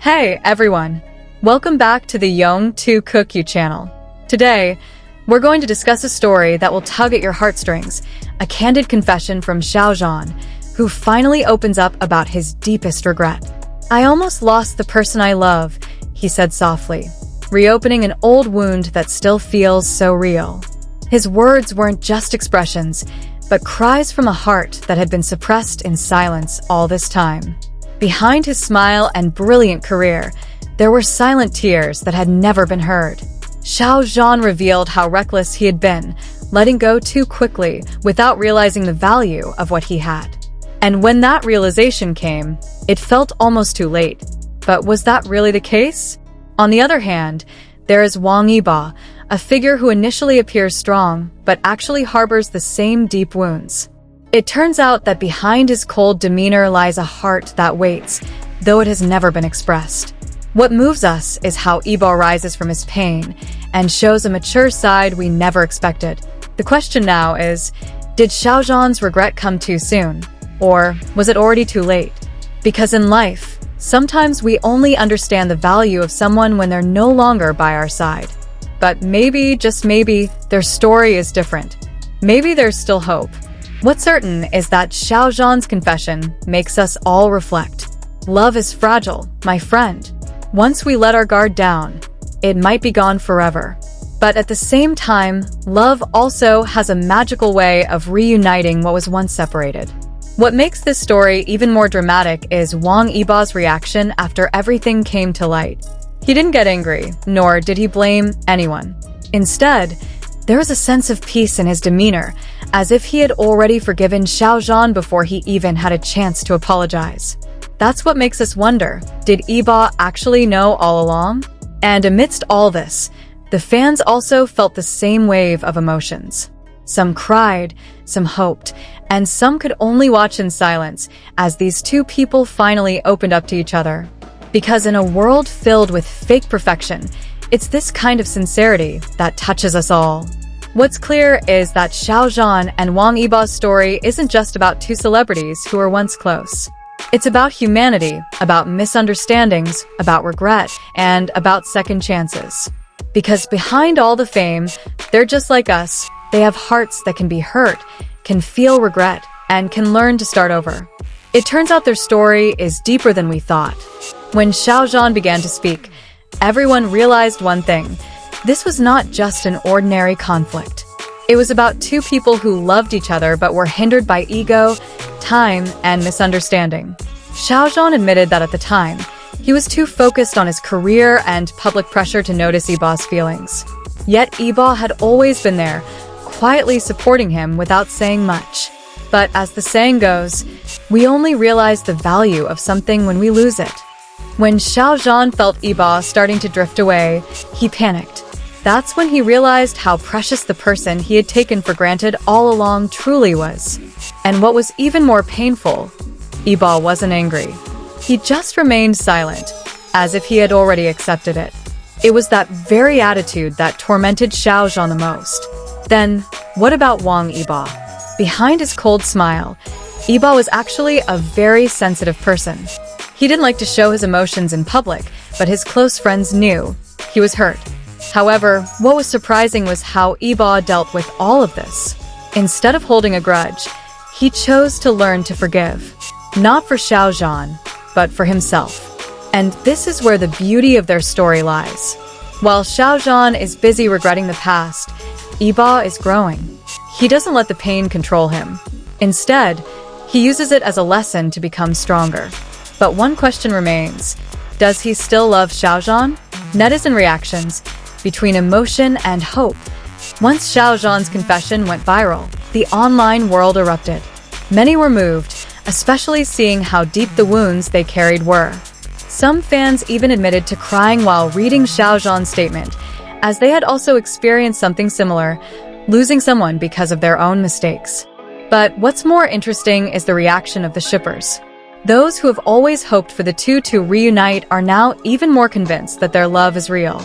Hey everyone! Welcome back to the Young to Cook You channel. Today, we're going to discuss a story that will tug at your heartstrings, a candid confession from Xiao Zhan, who finally opens up about his deepest regret. "I almost lost the person I love," he said softly, reopening an old wound that still feels so real. His words weren't just expressions, but cries from a heart that had been suppressed in silence all this time. Behind his smile and brilliant career, there were silent tears that had never been heard. Xiao Zhan revealed how reckless he had been, letting go too quickly without realizing the value of what he had. And when that realization came, it felt almost too late. But was that really the case? On the other hand, there is Wang Yibo, a figure who initially appears strong, but actually harbors the same deep wounds. It turns out that behind his cold demeanor lies a heart that waits, though it has never been expressed. What moves us is how Yibo rises from his pain and shows a mature side we never expected. The question now is, did Xiao Zhan's regret come too soon? Or was it already too late? Because in life, sometimes we only understand the value of someone when they're no longer by our side. But maybe, just maybe, their story is different. Maybe there's still hope. What's certain is that Xiao Zhan's confession makes us all reflect. Love is fragile, my friend. Once we let our guard down, it might be gone forever. But at the same time, love also has a magical way of reuniting what was once separated. What makes this story even more dramatic is Wang Yibo's reaction after everything came to light. He didn't get angry, nor did he blame anyone. Instead, there was a sense of peace in his demeanor, as if he had already forgiven Xiao Zhan before he even had a chance to apologize. That's what makes us wonder, did Yibo actually know all along? And amidst all this, the fans also felt the same wave of emotions. Some cried, some hoped, and some could only watch in silence as these two people finally opened up to each other. Because in a world filled with fake perfection, it's this kind of sincerity that touches us all. What's clear is that Xiao Zhan and Wang Yibo's story isn't just about two celebrities who were once close. It's about humanity, about misunderstandings, about regret, and about second chances. Because behind all the fame, they're just like us. They have hearts that can be hurt, can feel regret, and can learn to start over. It turns out their story is deeper than we thought. When Xiao Zhan began to speak, everyone realized one thing. This was not just an ordinary conflict. It was about two people who loved each other but were hindered by ego, time, and misunderstanding. Xiao Zhan admitted that at the time, he was too focused on his career and public pressure to notice Yibo's feelings. Yet Yibo had always been there, quietly supporting him without saying much. But as the saying goes, we only realize the value of something when we lose it. When Xiao Zhan felt Yibo starting to drift away, he panicked. That's when he realized how precious the person he had taken for granted all along truly was. And what was even more painful, Yibo wasn't angry. He just remained silent, as if he had already accepted it. It was that very attitude that tormented Xiao Zhan the most. Then, what about Wang Yibo? Behind his cold smile, Yibo was actually a very sensitive person. He didn't like to show his emotions in public, but his close friends knew he was hurt. However, what was surprising was how Yibo dealt with all of this. Instead of holding a grudge, he chose to learn to forgive. Not for Xiao Zhan, but for himself. And this is where the beauty of their story lies. While Xiao Zhan is busy regretting the past, Yibo is growing. He doesn't let the pain control him. Instead, he uses it as a lesson to become stronger. But one question remains. Does he still love Xiao Zhan? Netizen reactions, between emotion and hope. Once Xiao Zhan's confession went viral, the online world erupted. Many were moved, especially seeing how deep the wounds they carried were. Some fans even admitted to crying while reading Xiao Zhan's statement, as they had also experienced something similar, losing someone because of their own mistakes. But what's more interesting is the reaction of the shippers. Those who have always hoped for the two to reunite are now even more convinced that their love is real.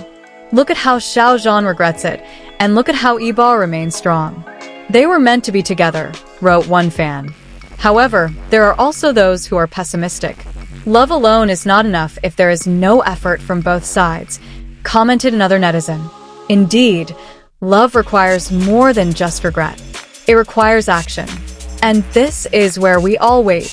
Look at how Xiao Zhan regrets it, and look at how Yibo remains strong. They were meant to be together, wrote one fan. However, there are also those who are pessimistic. Love alone is not enough if there is no effort from both sides, commented another netizen. Indeed, love requires more than just regret. It requires action. And this is where we all wait.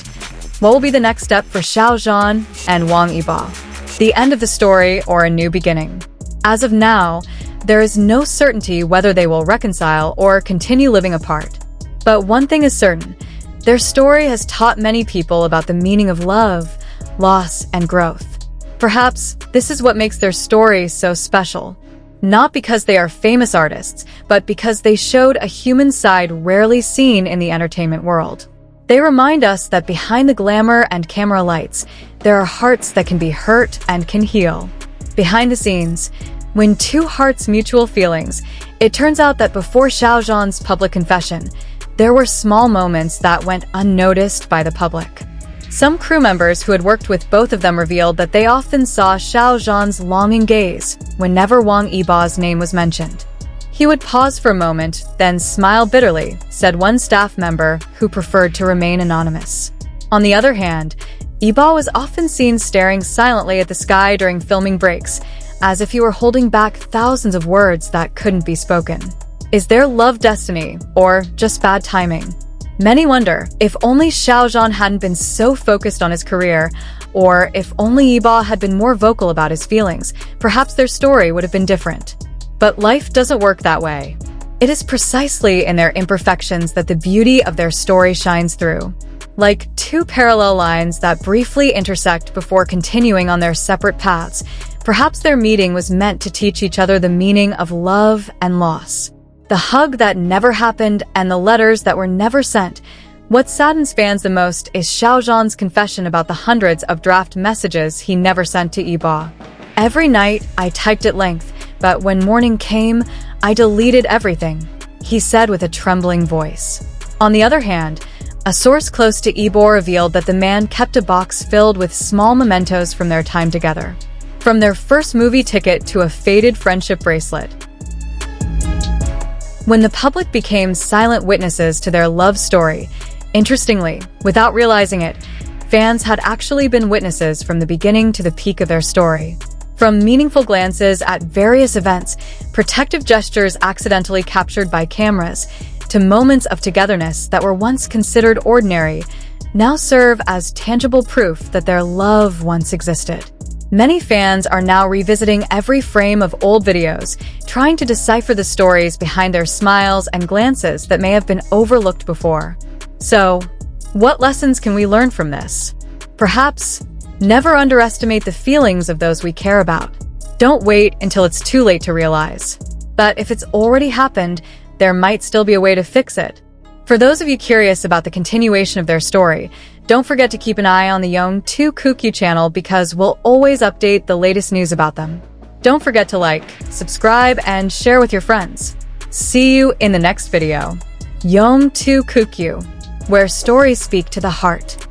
What will be the next step for Xiao Zhan and Wang Yibo? The end of the story or a new beginning? As of now, there is no certainty whether they will reconcile or continue living apart. But one thing is certain, their story has taught many people about the meaning of love, loss, and growth. Perhaps this is what makes their story so special. Not because they are famous artists, but because they showed a human side rarely seen in the entertainment world. They remind us that behind the glamour and camera lights, there are hearts that can be hurt and can heal. Behind the scenes, when two hearts mutual feelings, it turns out that before Xiao Zhan's public confession, there were small moments that went unnoticed by the public. Some crew members who had worked with both of them revealed that they often saw Xiao Zhan's longing gaze whenever Wang Yibo's name was mentioned. He would pause for a moment, then smile bitterly, said one staff member who preferred to remain anonymous. On the other hand, Yibo was often seen staring silently at the sky during filming breaks, as if he were holding back thousands of words that couldn't be spoken. Is their love destiny, or just bad timing? Many wonder if only Xiao Zhan hadn't been so focused on his career, or if only Yibo had been more vocal about his feelings, perhaps their story would have been different. But life doesn't work that way. It is precisely in their imperfections that the beauty of their story shines through. Like two parallel lines that briefly intersect before continuing on their separate paths, perhaps their meeting was meant to teach each other the meaning of love and loss. The hug that never happened and the letters that were never sent. What saddens fans the most is Xiao Zhan's confession about the hundreds of draft messages he never sent to Yibo. Every night, I typed at length, but when morning came, I deleted everything, he said with a trembling voice. On the other hand, a source close to Yibo revealed that the man kept a box filled with small mementos from their time together. From their first movie ticket to a faded friendship bracelet. When the public became silent witnesses to their love story, interestingly, without realizing it, fans had actually been witnesses from the beginning to the peak of their story. From meaningful glances at various events, protective gestures accidentally captured by cameras, to moments of togetherness that were once considered ordinary, now serve as tangible proof that their love once existed. Many fans are now revisiting every frame of old videos, trying to decipher the stories behind their smiles and glances that may have been overlooked before. So, what lessons can we learn from this? Perhaps, never underestimate the feelings of those we care about. Don't wait until it's too late to realize. But if it's already happened, there might still be a way to fix it. For those of you curious about the continuation of their story, don't forget to keep an eye on the Young2Kukyu channel because we'll always update the latest news about them. Don't forget to like, subscribe, and share with your friends. See you in the next video. Young2Kukyu, where stories speak to the heart.